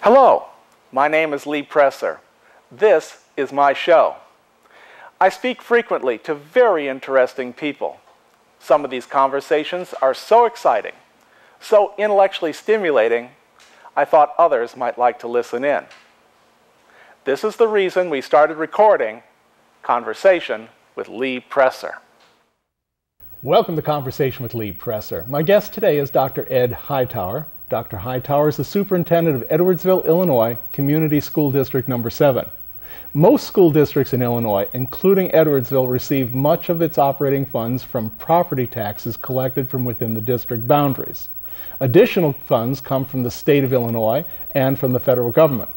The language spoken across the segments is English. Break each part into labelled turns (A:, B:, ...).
A: Hello, my name is Lee Presser. This is my show. I speak frequently to very interesting people. Some of these conversations are so exciting, so intellectually stimulating, I thought others might like to listen in. This is the reason we started recording Conversation with Lee Presser.
B: Welcome to Conversation with Lee Presser. My guest today is Dr. Ed Hightower. Dr. Hightower is the Superintendent of Edwardsville, Illinois, Community School District Number 7. Most school districts in Illinois, including Edwardsville, receive much of its operating funds from property taxes collected from within the district boundaries. Additional funds come from the state of Illinois and from the federal government.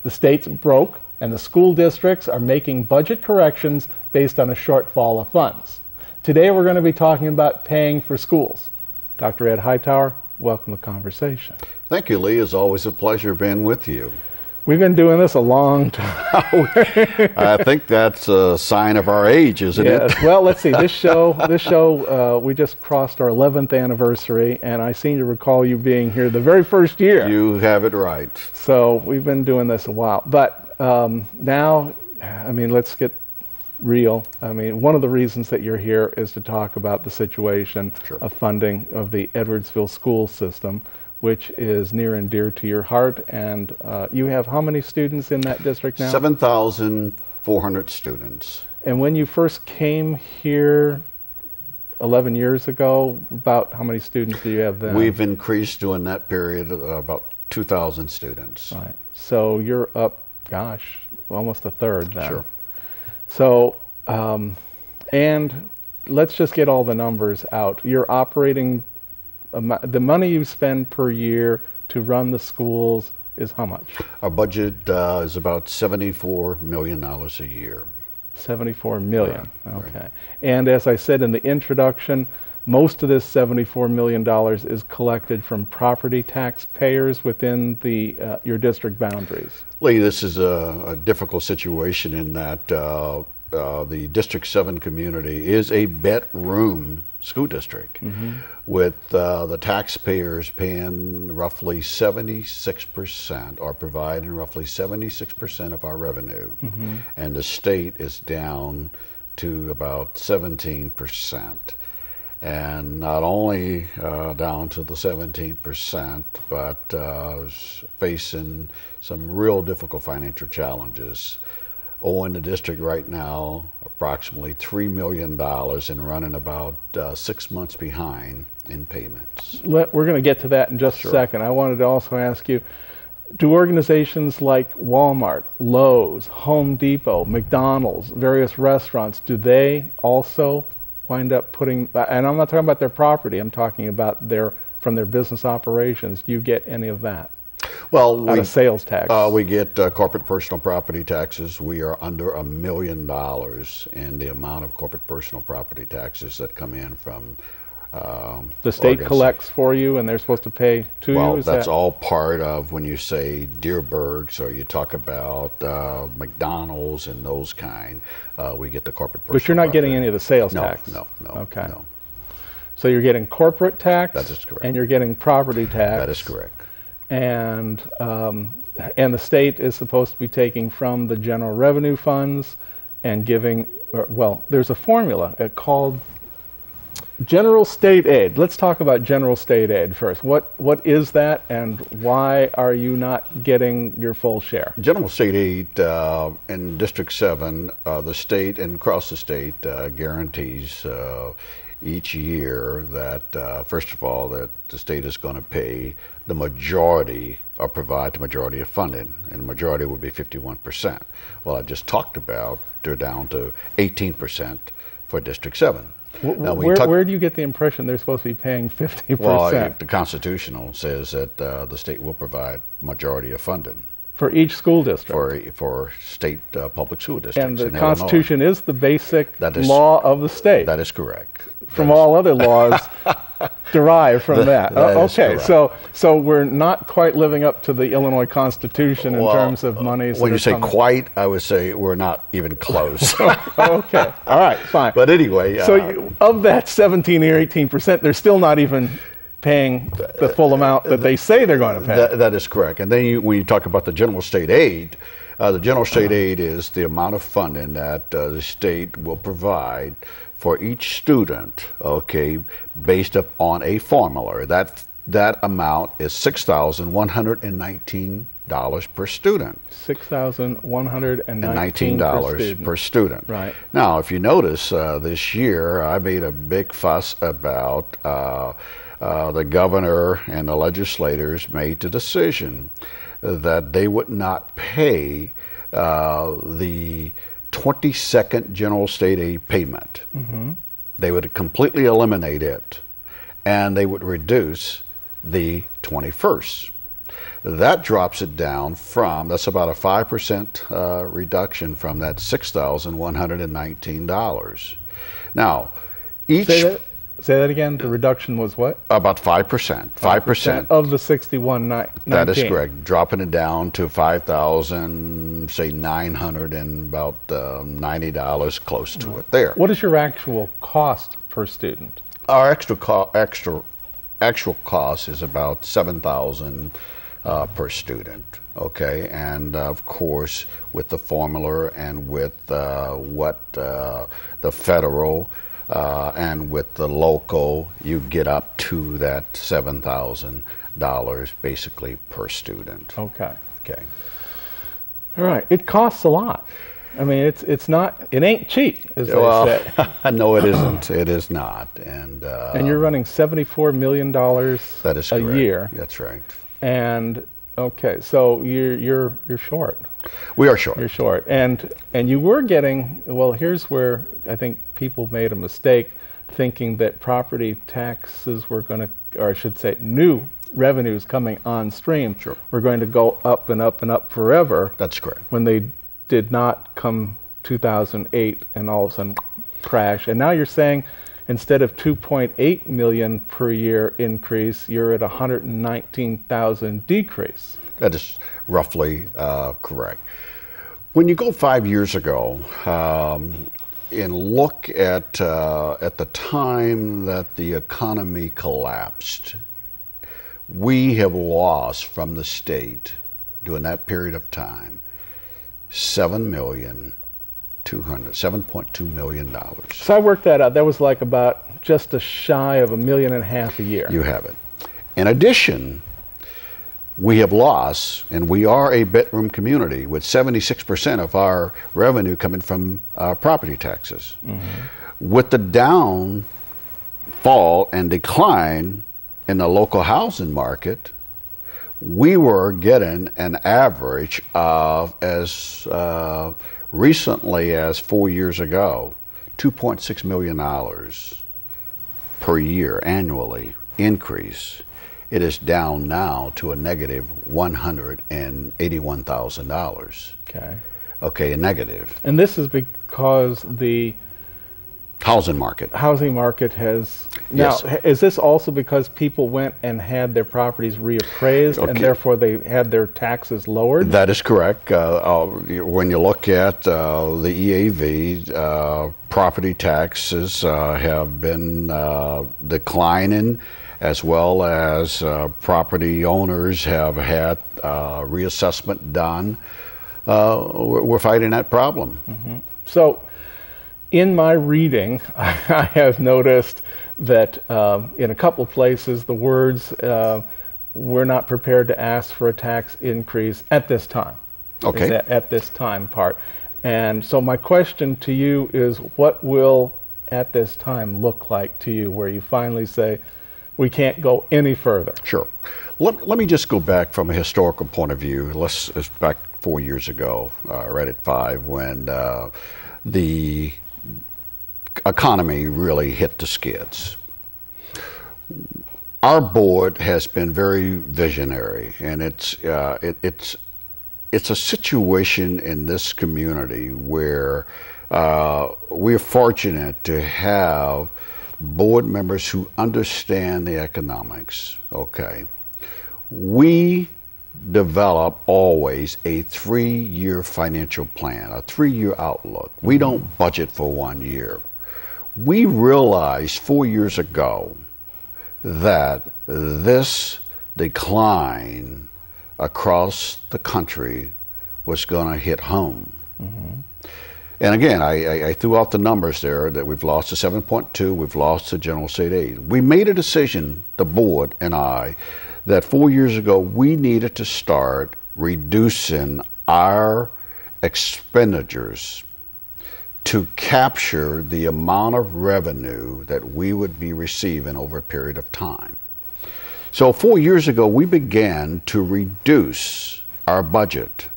B: The state's broke, and the school districts are making budget corrections based on a shortfall of funds. Today we're going to be talking about paying for schools. Dr. Ed Hightower, welcome to Conversation.
C: Thank you, Lee. It's always a pleasure being with you.
B: We've been doing this a long time.
C: I think that's a sign of our age, isn't it?
B: Well, let's see. This show, we just crossed our 11th anniversary, and I seem to recall you being here the very first year.
C: You have it right.
B: So we've been doing this a while. But now, I mean, let's get real. I mean, one of the reasons that you're here is to talk about the situation of funding of the Edwardsville school system, which is near and dear to your heart. And you have how many students in that district now?
C: 7,400 students.
B: And when you first came here 11 years ago, about how many students do you have then?
C: We've increased during that period about 2,000 students.
B: Right. So you're up, gosh, almost a third then.
C: Sure.
B: So, and let's just get all the numbers out. Your operating, the money you spend per year to run the schools is how much?
C: Our budget is about $74 million a year.
B: 74 million,
C: Right.
B: okay.
C: Right.
B: And as I said in the introduction, most of this $74 million is collected from property taxpayers within the your district boundaries.
C: Lee, this is a difficult situation in that the District 7 community is a bedroom school district, with the taxpayers paying roughly 76% or providing roughly 76% of our revenue, and the state is down to about 17%. And not only down to the 17%, but facing some real difficult financial challenges. Owing the district right now approximately $3 million and running about 6 months behind in payments.
B: We're going to get to that in just a second. I wanted to also ask you, do organizations like Walmart, Lowe's, Home Depot, McDonald's, various restaurants, do they also wind up putting, and I'm not talking about their property, I'm talking about from their business operations, do you get any of that?
C: Well,
B: out of sales tax?
C: We get corporate personal property taxes. We are under $1 million in the amount of corporate personal property taxes that come in from
B: the state collects for you and they're supposed to pay to you?
C: Well, that's all part of when you say Dearborg's or you talk about McDonald's and those kind, we get the corporate personal
B: But you're not getting any of the sales tax?
C: No.
B: Okay.
C: No.
B: So you're getting corporate tax?
C: That is correct.
B: And you're getting property tax?
C: That is correct.
B: And the state is supposed to be taking from the general revenue funds and giving, well, there's a formula called general state aid. Let's talk about general state aid first. What is that, and why are you not getting your full share?
C: General state aid in District 7, the state and across the state guarantees each year that, first of all, that the state is going to pay the majority or provide the majority of funding, and the majority would be 51%. Well, I just talked about they're down to 18% for District 7.
B: Where do you get the impression they're supposed to be paying 50%?
C: Well, the Constitutional says that the state will provide majority of funding.
B: For each school district?
C: For state public school districts.
B: And the Constitution is the basic law of the state?
C: That is correct.
B: From all other laws derived from that. Okay, so we're not quite living up to the Illinois Constitution in terms of monies.
C: When you say quite, I would say we're not even close.
B: Okay, all right, fine.
C: But anyway.
B: So of that 17 or 18%, they're still not even paying the full amount that they say they're going to pay.
C: That is correct. And then when you talk about the general state aid, the general state aid is the amount of funding that the state will provide for each student, okay, based upon a formula. That amount is $6,119 per student.
B: $6,119
C: per student.
B: Right.
C: Now, if you notice, this year I made a big fuss about the governor and the legislators made the decision that they would not pay the 22nd general state aid payment.
B: Mm-hmm.
C: They would completely eliminate it, and they would reduce the 21st. That drops it down from, that's about a 5% reduction from that $6,119. Now, each...
B: Say that again, the reduction was what?
C: About 5%. 5%
B: of the 6119.
C: That is correct. Dropping it down to 5,000, say 900 and about $90, close to it there.
B: What is your actual cost per student?
C: Our actual cost is about $7,000 per student. Okay, and of course with the formula and with what the federal and with the local, you get up to that $7,000 basically per student.
B: Okay.
C: Okay.
B: All right. It costs a lot. I mean, it ain't cheap, as they say.
C: No, it isn't. It is not. And
B: you're running $74 million
C: that is correct.
B: A year.
C: That's right.
B: And okay, so you're short.
C: We are short.
B: You're short, and you were getting, well, here's where I think people made a mistake thinking that property taxes were going to, or I should say new revenues coming on stream were going to go up and up and up forever.
C: That's correct.
B: When they did not come 2008 and all of a sudden crash. And now you're saying instead of 2.8 million per year increase, you're at 119,000 decrease.
C: That is roughly correct. When you go 5 years ago and look at the time that the economy collapsed, we have lost from the state during that period of time $7.2 million.
B: So I worked that out. That was like about just a shy of $1.5 million a year.
C: You have it. In addition, we have lost, and we are a bedroom community with 76% of our revenue coming from property taxes. Mm-hmm. With the downfall and decline in the local housing market, we were getting an average of, as recently as 4 years ago, $2.6 million per year annually increase. It is down now to a negative $181,000.
B: Okay.
C: Okay, a negative.
B: And this is because the
C: housing market
B: has now.
C: Yes.
B: Is this also because people went and had their properties reappraised and therefore they had their taxes lowered?
C: That is correct. When you look at the EAV, property taxes have been declining, as well as property owners have had reassessment done. We're fighting that problem.
B: Mm-hmm. So, in my reading, I have noticed that in a couple of places the words "we're not prepared to ask for a tax increase at this time."
C: Okay.
B: At this time part. And so my question to you is, what will "at this time" look like to you, where you finally say, we can't go any further?
C: Sure. Let me just go back from a historical point of view. Let's back 4 years ago, right at 5, when the economy really hit the skids. Our board has been very visionary, and it's a situation in this community where we're fortunate to have board members who understand the economics. Okay. We develop always a 3-year financial plan, a 3-year outlook. We don't budget for 1 year. We realized 4 years ago that this decline across the country was going to hit home. And again, I threw out the numbers there that we've lost to 7.2, we've lost to general state aid. We made a decision, the board and I, that 4 years ago we needed to start reducing our expenditures to capture the amount of revenue that we would be receiving over a period of time. So 4 years ago, we began to reduce our budget.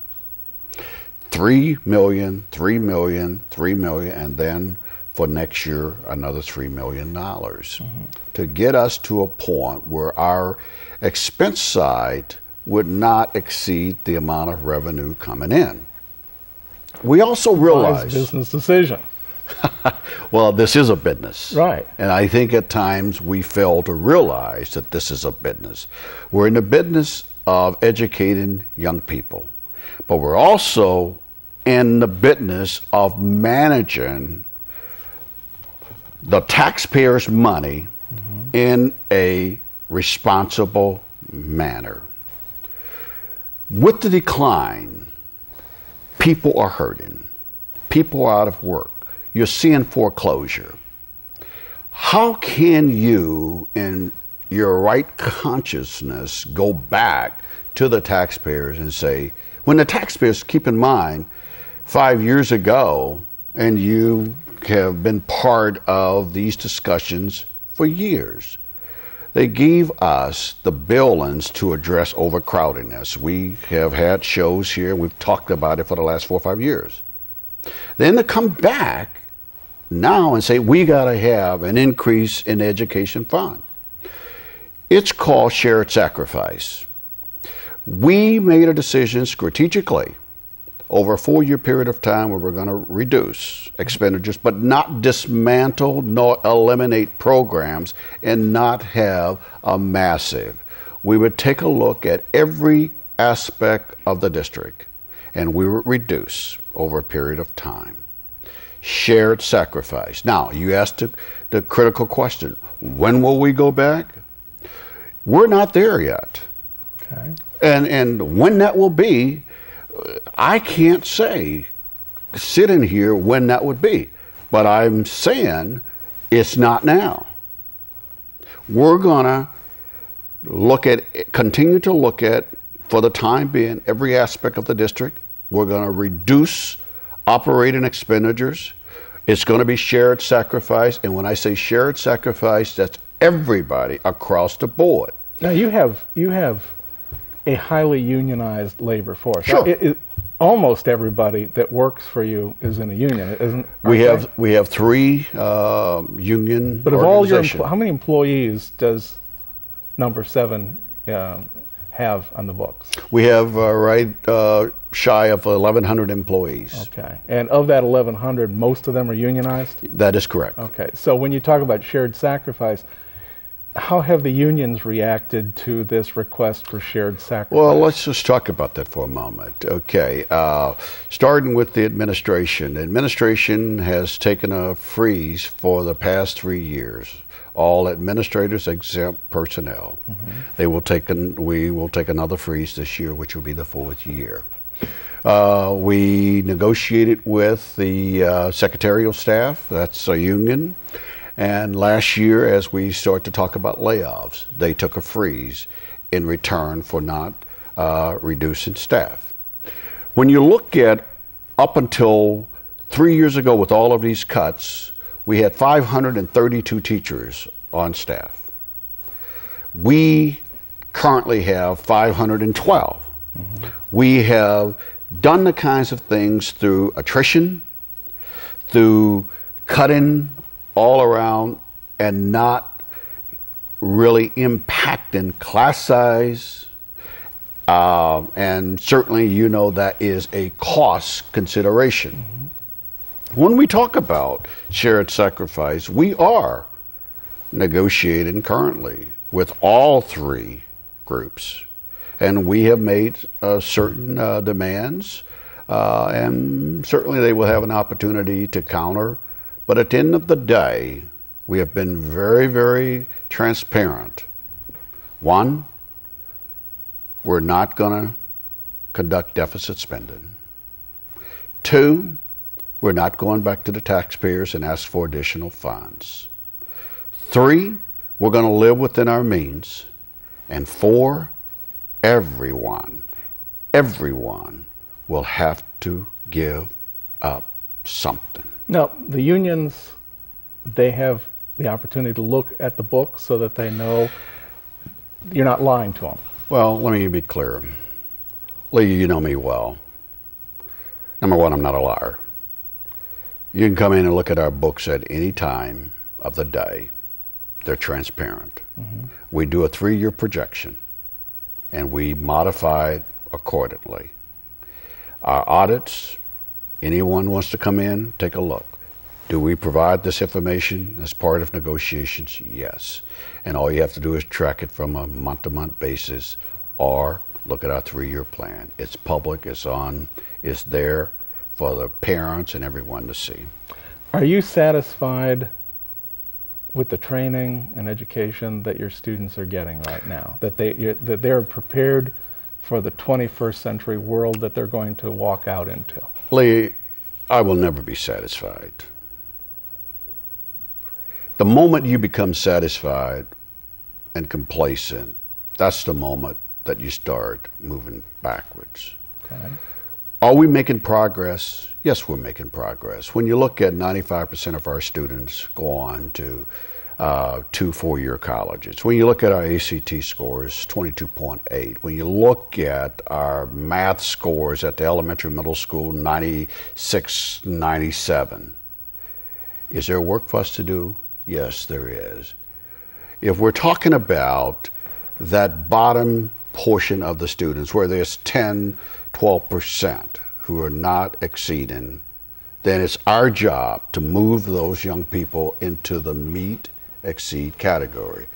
C: 3 million, 3 million, 3 million, and then for next year, another $3 million to get us to a point where our expense side would not exceed the amount of revenue coming in. We also realized—
B: business decision.
C: Well, this is a business.
B: Right.
C: And I think at times we fail to realize that this is a business. We're in the business of educating young people, but we're also in the business of managing the taxpayers' money in a responsible manner. With the decline, people are hurting. People are out of work. You're seeing foreclosure. How can you, in your right consciousness, go back to the taxpayers and say, when the taxpayers, keep in mind, 5 years ago, and you have been part of these discussions for years, they gave us the billings to address overcrowdedness. We have had shows here, we've talked about it for the last 4 or 5 years. Then to come back now and say, we got to have an increase in the education fund. It's called shared sacrifice. We made a decision strategically over a 4-year period of time where we're going to reduce expenditures, but not dismantle nor eliminate programs and not have a massive. We would take a look at every aspect of the district and we would reduce over a period of time. Shared sacrifice. Now, you asked the critical question, when will we go back? We're not there yet.
B: Okay.
C: And when that will be, I can't say sitting here when that would be, but I'm saying it's not now. We're gonna continue to look at, for the time being, every aspect of the district. We're gonna reduce operating expenditures. It's gonna be shared sacrifice, and when I say shared sacrifice, that's everybody across the board.
B: Now you have a highly unionized labor force.
C: Sure.
B: Almost everybody that works for you is in a union, isn't?
C: We have 3 union.
B: But of all your how many employees does number 7 have on the books?
C: We have shy of 1,100 employees.
B: Okay, and of that 1,100, most of them are unionized?
C: That is correct.
B: Okay, so when you talk about shared sacrifice, how have the unions reacted to this request for shared sacrifice?
C: Well, let's just talk about that for a moment. Okay, starting with the administration. The administration has taken a freeze for the past 3 years. All administrators exempt personnel. We will take another freeze this year, which will be the 4th year. We negotiated with the secretarial staff, that's a union, and last year, as we start to talk about layoffs, they took a freeze in return for not reducing staff. When you look at up until 3 years ago with all of these cuts, we had 532 teachers on staff. We currently have 512. We have done the kinds of things through attrition, through cutting all around, and not really impacting class size. And certainly, you know, that is a cost consideration. When we talk about shared sacrifice, we are negotiating currently with all 3 groups. And we have made certain demands, and certainly they will have an opportunity to counter. But at the end of the day, We have been very, very transparent. One, we're not going to conduct deficit spending. Two, we're not going back to the taxpayers and ask for additional funds. Three, we're going to live within our means. And four, everyone will have to give up something.
B: Now, the unions, they have the opportunity to look at the book so that they know you're not lying to them.
C: Well, let me be clear. Lee, you know me well. Number one, I'm not a liar. You can come in and look at our books at any time of the day. They're transparent. Mm-hmm. We do a 3-year projection, and we modify it accordingly. Our audits, anyone wants to come in, take a look. Do we provide this information as part of negotiations? Yes. And all you have to do is track it from a month-to-month basis or look at our 3-year plan. It's public, it's there for the parents and everyone to see.
B: Are you satisfied with the training and education that your students are getting right now? That they're prepared for the 21st century world that they're going to walk out into?
C: Lee, I will never be satisfied. The moment you become satisfied and complacent, that's the moment that you start moving backwards. Okay. Are we making progress? Yes, we're making progress. When you look at 95% of our students go on to 2 4-year colleges. When you look at our ACT scores, 22.8. When you look at our math scores at the elementary middle school, 96, 97. Is there work for us to do? Yes, there is. If we're talking about that bottom portion of the students where there's 10, 12% who are not exceeding, then it's our job to move those young people into the meet, exceed category.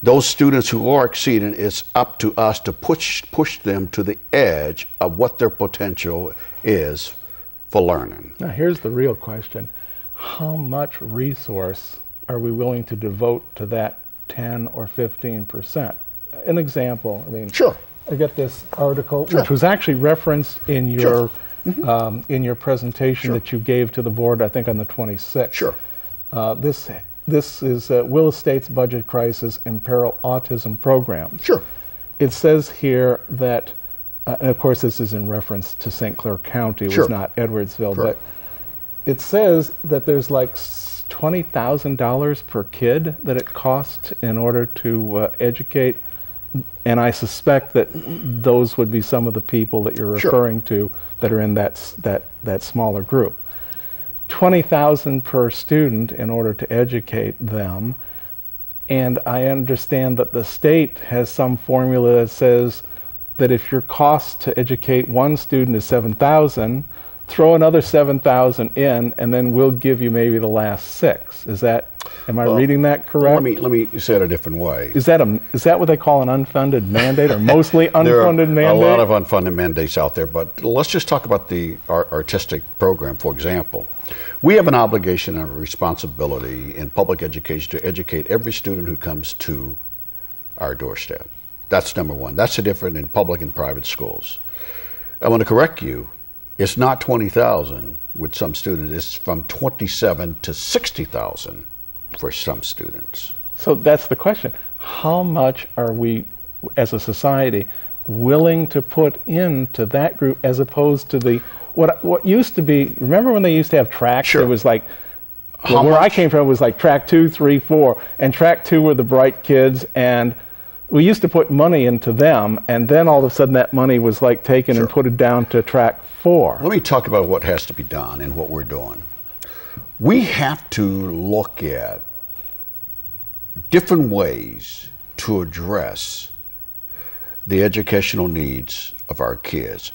C: Those students who are exceeding, it's up to us to push them to the edge of what their potential is for learning.
B: Now here's the real question. How much resource are we willing to devote to that 10 or 15%? An example, I mean,
C: sure.
B: I get this article,
C: sure.
B: which was actually referenced in your
C: sure. Mm-hmm.
B: In your presentation
C: sure.
B: that you gave to the board, I think on the 26th.
C: Sure.
B: This is Will Estate's Budget Crisis Imperil Autism Program.
C: Sure.
B: It says here that, and of course this is in reference to St. Clair County, it
C: sure.
B: was not Edwardsville,
C: sure.
B: but it says that there's like $20,000 per kid that it costs in order to educate, and I suspect that those would be some of the people that you're referring
C: sure.
B: to that are in that smaller group. $20,000 per student in order to educate them, and I understand that the state has some formula that says that if your cost to educate one student is $7,000, throw another $7,000 in, and then we'll give you maybe the last $6,000. Is that? Am I reading that correct?
C: Let me say it a different way.
B: Is that what they call an unfunded mandate, or mostly unfunded mandate?
C: There are a lot of unfunded mandates out there, but let's just talk about the artistic program, for example. We have an obligation and a responsibility in public education to educate every student who comes to our doorstep. That's number one. That's the difference in public and private schools. I want to correct you. It's not 20,000 with some students. It's from 27 to 60,000 for some students.
B: So that's the question. How much are we, as a society, willing to put into that group as opposed to the what used to be? Remember when they used to have tracks?
C: Sure.
B: It was like where I came from was like track 2, 3, 4, and track 2 were the bright kids, and we used to put money into them, and then all of a sudden that money was like taken
C: sure.
B: and put it down to track 4.
C: Let me talk about what has to be done and what we're doing. We have to look at different ways to address the educational needs of our kids.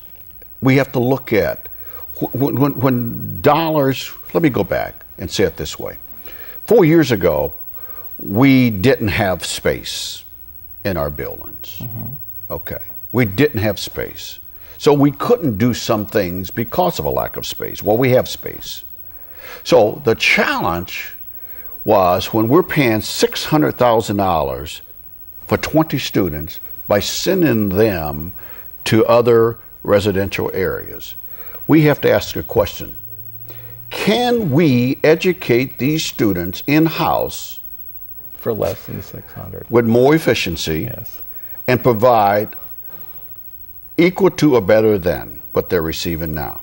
C: We have to look at when dollars, let me go back and say it this way. 4 years ago, we didn't have space in our buildings. Mm-hmm. Okay, we didn't have space. So we couldn't do some things because of a lack of space. Well, we have space. So the challenge was when we're paying $600,000 for 20 students by sending them to other residential areas, we have to ask a question. Can we educate these students in-house
B: For less than 600.
C: with more efficiency,
B: Yes.
C: and provide equal to or better than what they're receiving now?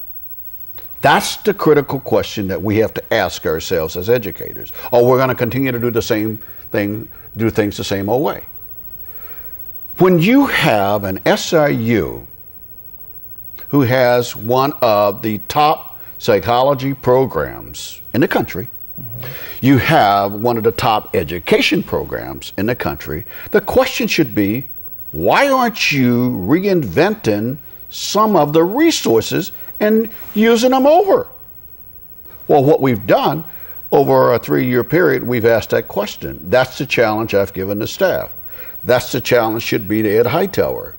C: That's the critical question that we have to ask ourselves as educators. Or we're going to continue to do the same thing, do things the same old way. When you have an SIU who has one of the top psychology programs in the country, you have one of the top education programs in the country, the question should be, why aren't you reinventing some of the resources and using them over? Well, what we've done over a 3-year period, we've asked that question. That's the challenge I've given the staff. That's the challenge should be to Ed Hightower.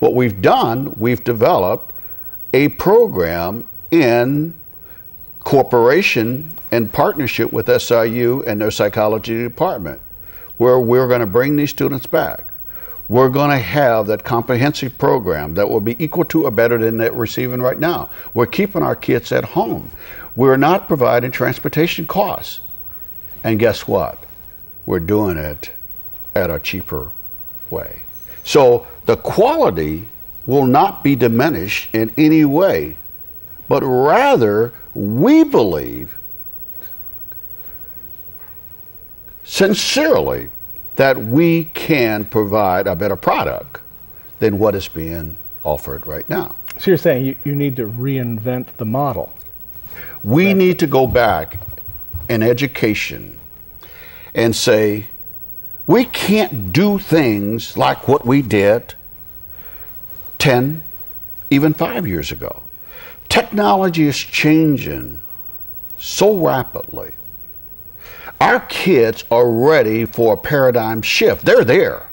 C: What we've done, we've developed a program in cooperation and partnership with SIU and their psychology department, where we're going to bring these students back. We're going to have that comprehensive program that will be equal to or better than they're receiving right now. We're keeping our kids at home. We're not providing transportation costs. And guess what? We're doing it at a cheaper way. So the quality will not be diminished in any way, but rather we believe sincerely that we can provide a better product than what is being offered right now.
B: So you're saying you need to reinvent the model.
C: We need to go back in education and say, we can't do things like what we did 10, even 5 years ago. Technology is changing so rapidly. Our kids are ready for a paradigm shift. They're there.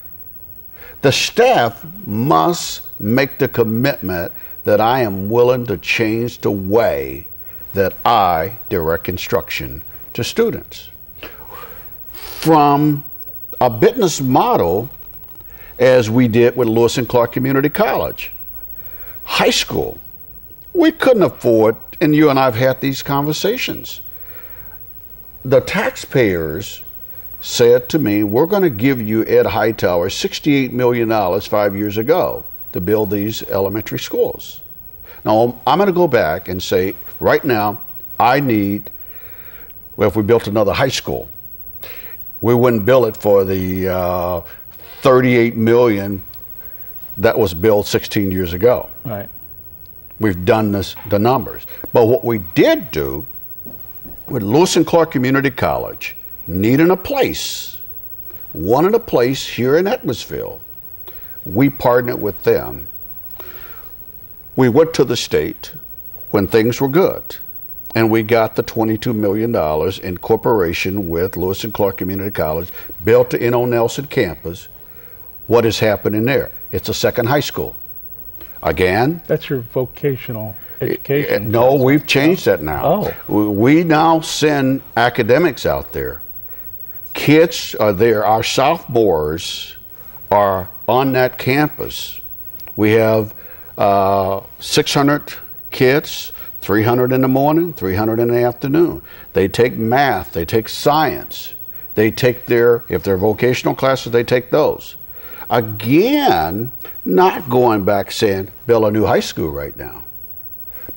C: The staff must make the commitment that I am willing to change the way that I direct instruction to students. From a business model, as we did with Lewis and Clark Community College. High school, we couldn't afford, and you and I have had these conversations. The taxpayers said to me, we're going to give you, Ed Hightower, $68 million 5 years ago to build these elementary schools. Now, I'm going to go back and say, right now, I need, well, if we built another high school, we wouldn't build it for the $38 million that was built 16 years ago.
B: Right.
C: We've done this, the numbers. But what we did do with Lewis and Clark Community College, needing a place, wanted a place here in Edwardsville, we partnered with them. We went to the state when things were good, and we got the $22 million in cooperation with Lewis and Clark Community College, built the N.O. Nelson campus. What is happening there? It's a second high school. Again,
B: That's your vocational education.
C: no, we've changed that now.
B: Oh.
C: We now send academics out there. Kids are there. Our sophomores are on that campus. We have 600 kids, 300 in the morning, 300 in the afternoon. They take math, they take science, they take their, if they're vocational classes, they take those. Again, not going back saying, build a new high school right now,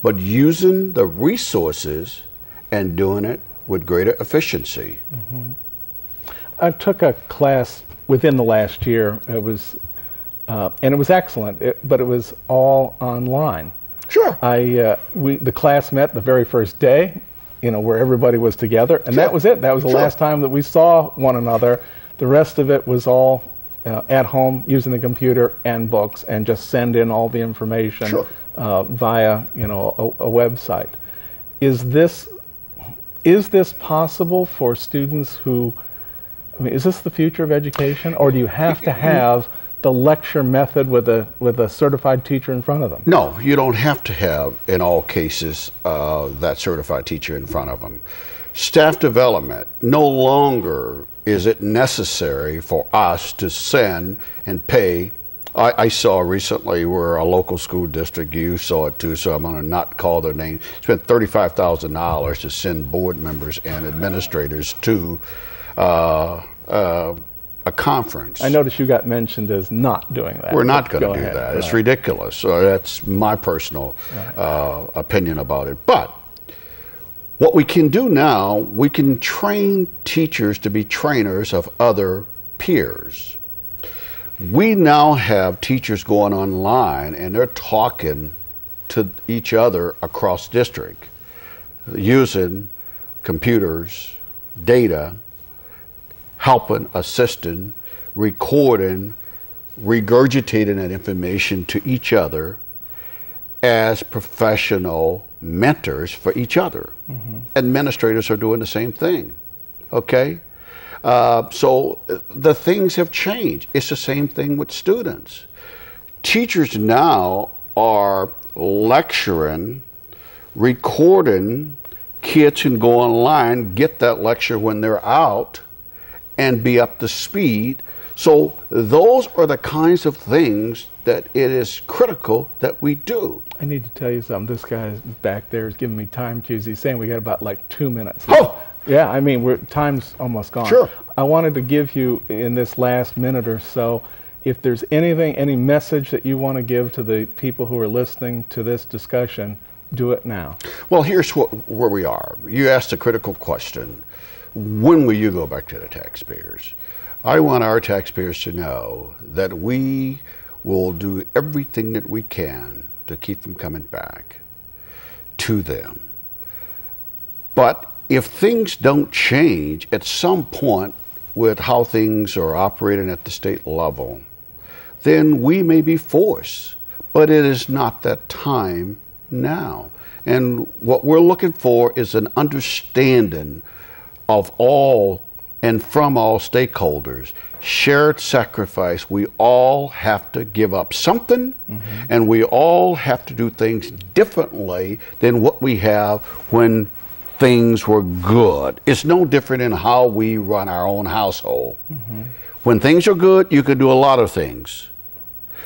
C: but using the resources and doing it with greater efficiency.
B: Mm-hmm. I took a class within the last year. It was, and it was excellent, but it was all online.
C: Sure.
B: The class met the very first day, where everybody was together, and
C: Sure.
B: that was it. That was the
C: Sure.
B: last time that we saw one another. The rest of it was all at home using the computer and books, and just send in all the information
C: Sure.
B: via a website. Is this possible for students who? I mean, is this the future of education, or do you have to have the lecture method with a certified teacher in front of them?
C: No, you don't have to have, in all cases, that certified teacher in front of them. Staff development, no longer is it necessary for us to send and pay. I saw recently where a local school district, you saw it too, so I'm going to not call their name, spent $35,000 to send board members and administrators to a conference.
B: I noticed you got mentioned as not doing that.
C: We're not going to do
B: ahead.
C: that. It's ridiculous. So that's my personal opinion about it. But what we can do now, we can train teachers to be trainers of other peers. We now have teachers going online and they're talking to each other across district using computers, data, helping, assisting, recording, regurgitating that information to each other as professional mentors for each other. Administrators are doing the same thing, okay? So the things have changed. It's the same thing with students. Teachers now are lecturing, recording, kids can go online, get that lecture when they're out, and be up to speed. So those are the kinds of things that it is critical that we do.
B: I need to tell you something. This guy back there is giving me time cues. He's saying we got about like 2 minutes.
C: Oh!
B: Yeah, I mean, time's almost gone.
C: Sure.
B: I wanted to give you, in this last minute or so, if there's anything, any message that you want to give to the people who are listening to this discussion, do it now.
C: Well, here's where we are. You asked a critical question. When will you go back to the taxpayers? I want our taxpayers to know that we will do everything that we can to keep them coming back to them. But if things don't change at some point with how things are operating at the state level, then we may be forced, but it is not that time now. And what we're looking for is an understanding of all and from all stakeholders, shared sacrifice. We all have to give up something, and we all have to do things differently than what we have when things were good. It's no different in how we run our own household. When things are good, you can do a lot of things.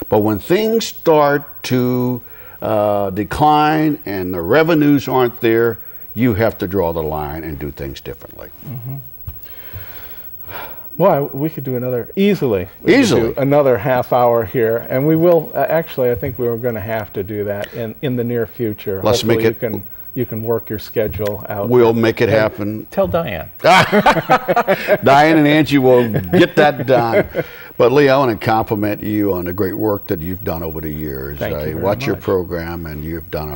C: But when things start to decline and the revenues aren't there, you have to draw the line and do things differently.
B: Well, we could do another, easily
C: Easily.
B: do another half hour here, and we will, actually, I think we're going to have to do that in the near future.
C: Let's
B: Hopefully
C: make it.
B: you can work your schedule out.
C: We'll make it happen.
B: Tell Diane.
C: Diane and Angie will get that done. But Lee, I want to compliment you on the great work that you've done over the years.
B: Thank you
C: I
B: very
C: watch your
B: much.
C: program and you've done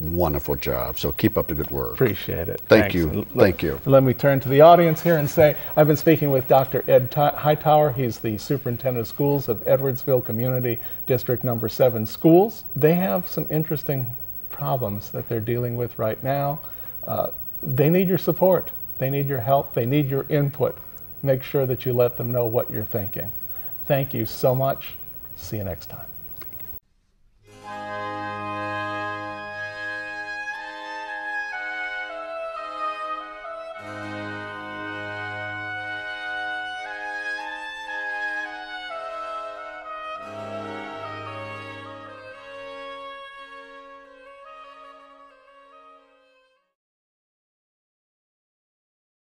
C: a wonderful job. So keep up the good work.
B: Appreciate it.
C: Thank
B: Thanks.
C: you. Thank you.
B: Let me turn to the audience here and say, I've been speaking with Dr. Ed Hightower. He's the Superintendent of Schools of Edwardsville Community District Number 7 Schools. They have some interesting problems that they're dealing with right now. They need your support. They need your help. They need your input. Make sure that you let them know what you're thinking. Thank you so much. See you next time.